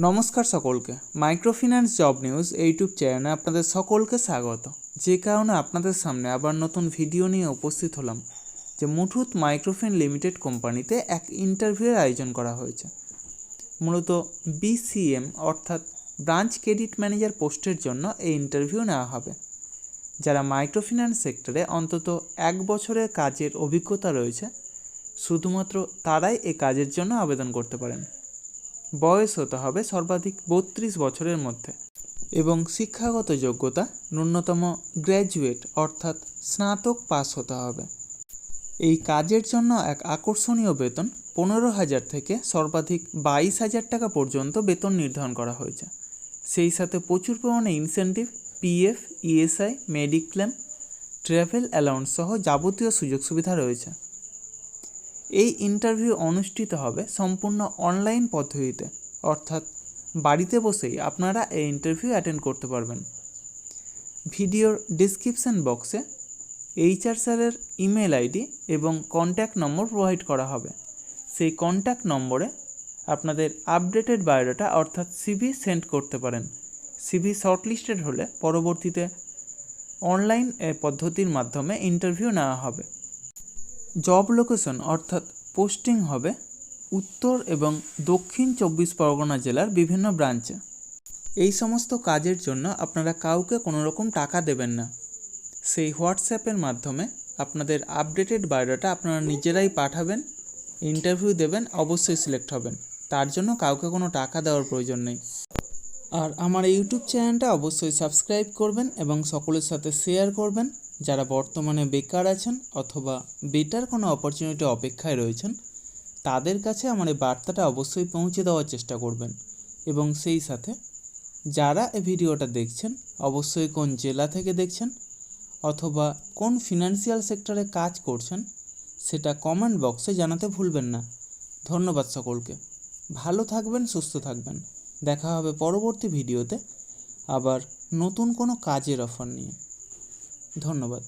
নমস্কার সকলকে। Microfinance job news YouTube চ্যানেলে আপনাদের সকলকে স্বাগত। যে কারণে আপনাদের সামনে আবার নতুন ভিডিও নিয়ে উপস্থিত হলাম যে মুথুট মাইক্রোফিন লিমিটেড কোম্পানিতে এক ইন্টারভিউয়ের আয়োজন করা হয়েছে। মূলত BCM অর্থাৎ ব্রাঞ্চ ক্রেডিট ম্যানেজার পোস্টের জন্য এই ইন্টারভিউ নেওয়া হবে। যারা মাইক্রোফিন্যান্স সেক্টরে অন্তত 1 বছরের কাজের অভিজ্ঞতা রয়েছে শুধুমাত্র তারাই এই কাজের জন্য আবেদন করতে পারেন। বয়স হতে হবে সর্বাধিক 32 বছরের মধ্যে এবং শিক্ষাগত যোগ্যতা ন্যূনতম গ্র্যাজুয়েট অর্থাৎ স্নাতক পাস হতে হবে। এই কাজের জন্য এক আকর্ষণীয় বেতন 15,000 থেকে সর্বাধিক 22,000 টাকা পর্যন্ত বেতন নির্ধারণ করা হয়েছে। সেই সাথে প্রচুর পরিমাণে incentive, PF, ESI, mediclaim, travel allowance সহ যাবতীয় সুযোগ সুবিধা রয়েছে। এই ইন্টারভিউ অনুষ্ঠিত হবে সম্পূর্ণ অনলাইন পদ্ধতিতে, অর্থাৎ বাড়িতে বসেই আপনারা এই ইন্টারভিউ অ্যাটেন্ড করতে পারবেন। ভিডিওর ডিসক্রিপশন বক্সে HR স্যারের ইমেল ID এবং কন্ট্যাক্ট নম্বর প্রোভাইড করা হবে। সেই কন্ট্যাক্ট নম্বরে আপনাদের আপডেটেড বায়োডাটা অর্থাৎ CV সেন্ড করতে পারেন। CV শর্টলিস্টেড হলে পরবর্তীতে অনলাইন পদ্ধতির মাধ্যমে ইন্টারভিউ নেওয়া হবে। জব লোকেশন অর্থাৎ পোস্টিং হবে উত্তর এবং দক্ষিণ 24 পরগনা জেলার বিভিন্ন ব্রাঞ্চে। এই সমস্ত কাজের জন্য আপনারা কাউকে কোনো রকম টাকা দেবেন না। সেই হোয়াটসঅ্যাপের মাধ্যমে আপনাদের আপডেটেড বায়োডাটা আপনারা নিজেরাই পাঠাবেন, ইন্টারভিউ দেবেন, অবশ্যই সিলেক্ট হবেন। তার জন্য কাউকে কোনো টাকা দেওয়ার প্রয়োজন নেই। আর আমার ইউটিউব চ্যানেলটা অবশ্যই সাবস্ক্রাইব করবেন এবং সকলের সাথে শেয়ার করবেন। যারা বর্তমানে বেকার আছেন অথবা বেটার কোনো অপরচুনিটি অপেক্ষায় রয়েছেন তাদের কাছে আমার এই বার্তাটা অবশ্যই পৌঁছে দেওয়ার চেষ্টা করবেন। এবং সেই সাথে যারা এই ভিডিওটা দেখছেন অবশ্যই কোন জেলা থেকে দেখছেন অথবা কোন ফিনান্সিয়াল সেক্টরে কাজ করছেন সেটা কমেন্ট বক্সে জানাতে ভুলবেন না। ধন্যবাদ সকলকে। ভালো থাকবেন, সুস্থ থাকবেন। দেখা হবে পরবর্তী ভিডিওতে আবার নতুন কোনো কাজের অফার নিয়ে। ধন্যবাদ।